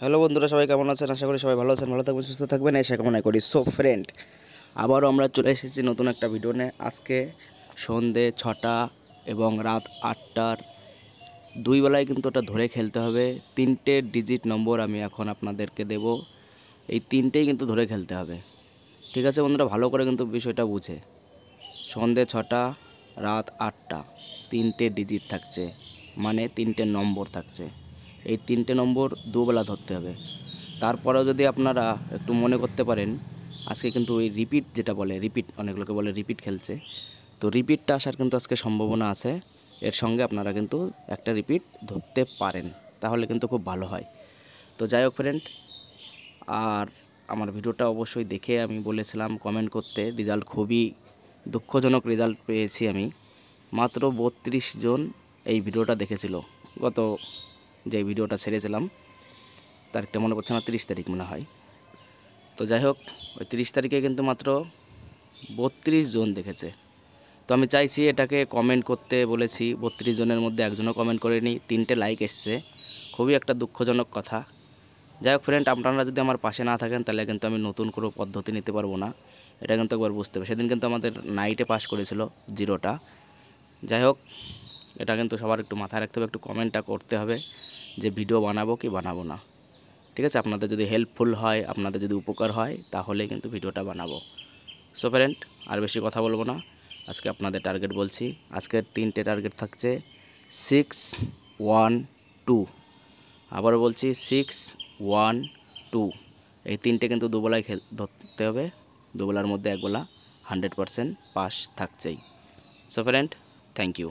Hello বন্ধুরা, সবাই কেমন আছেন? আশা করি সবাই ভালো আছেন, ভালো থাকবেন, সুস্থ থাকবেন, এই কামনা করি। সো ফ্রেন্ড, আবারও আমরা চলে এসেছি নতুন একটা ভিডিও নিয়ে। আজকে সন্ধে 6টা এবং রাত 8টার দুই বেলায় কিন্তু ওটা ধরে খেলতে হবে। 3টে ডিজিট নম্বর আমি এখন আপনাদেরকে দেব, এই 3টেই কিন্তু ধরে খেলতে হবে। ঠিক আছে বন্ধুরা, ভালো করে কিন্তু বিষয়টা বুঝে। সন্ধে 6টা, রাত 8টা, 3টে ডিজিট থাকছে, মানে 3টে নম্বর থাকছে। এই 3টে নম্বর দুবেলা ধরতে হবে। তারপরেও যদি আপনারা একটু মনে করতে পারেন, আজকে কিন্তু ওই রিপিট যেটা বলে, রিপিট অনেক লোকে বলে রিপিট খেলছে, তো রিপিটটা আসার কিন্তু আজকে সম্ভাবনা আছে। এর সঙ্গে আপনারা কিন্তু একটা রিপিট ধরতে পারেন, তাহলে কিন্তু খুব ভালো হয়। তো যাই হোক ফ্রেন্ড, আর আমার ভিডিওটা অবশ্যই দেখে আমি বলেছিলাম কমেন্ট করতে। রেজাল্ট খুবই দুঃখজনক রেজাল্ট পেয়েছি আমি। মাত্র 32 জন এই ভিডিওটা দেখেছিল। গত যে ভিডিওটা ছেড়েছিলাম তারিখটা মনে পড়ছে না, 30 তারিখ মনে হয়। তো যাই হোক, ওই 30 তারিখে কিন্তু মাত্র 32 জন দেখেছে। তো আমি চাইছি এটাকে কমেন্ট করতে বলেছি, 32 জনের মধ্যে একজনও কমেন্ট করেনি, 3টে লাইক এসছে। খুবই একটা দুঃখজনক কথা। যাই হোক ফ্রেন্ড, আপনারা যদি আমার পাশে না থাকেন তাহলে কিন্তু আমি নতুন কোনো পদ্ধতি নিতে পারবো না, এটা কিন্তু একবার বুঝতে হবে। সেদিন কিন্তু আমাদের নাইটে পাস করেছিল 0টা। যাই হোক, এটা কিন্তু সবার একটু মাথায় রাখতে হবে, একটু কমেন্টটা করতে হবে যে ভিডিও বানাবো কি বানাবো না। ঠিক আছে, আপনাদের যদি হেল্পফুল হয়, আপনাদের যদি উপকার হয়, তাহলে কিন্তু ভিডিওটা বানাবো। সো ফ্রেন্ড, আর বেশি কথা বলবো না, আজকে আপনাদের টার্গেট বলছি। আজকের 3টে টার্গেট থাকছে 6, 1, 2। আবারও বলছি 6, 1, 2। এই 3টে কিন্তু দুবেলায় ধরতে হবে। দুবেলার মধ্যে একবেলা 100% পাস থাকছেই। So friend, thank you.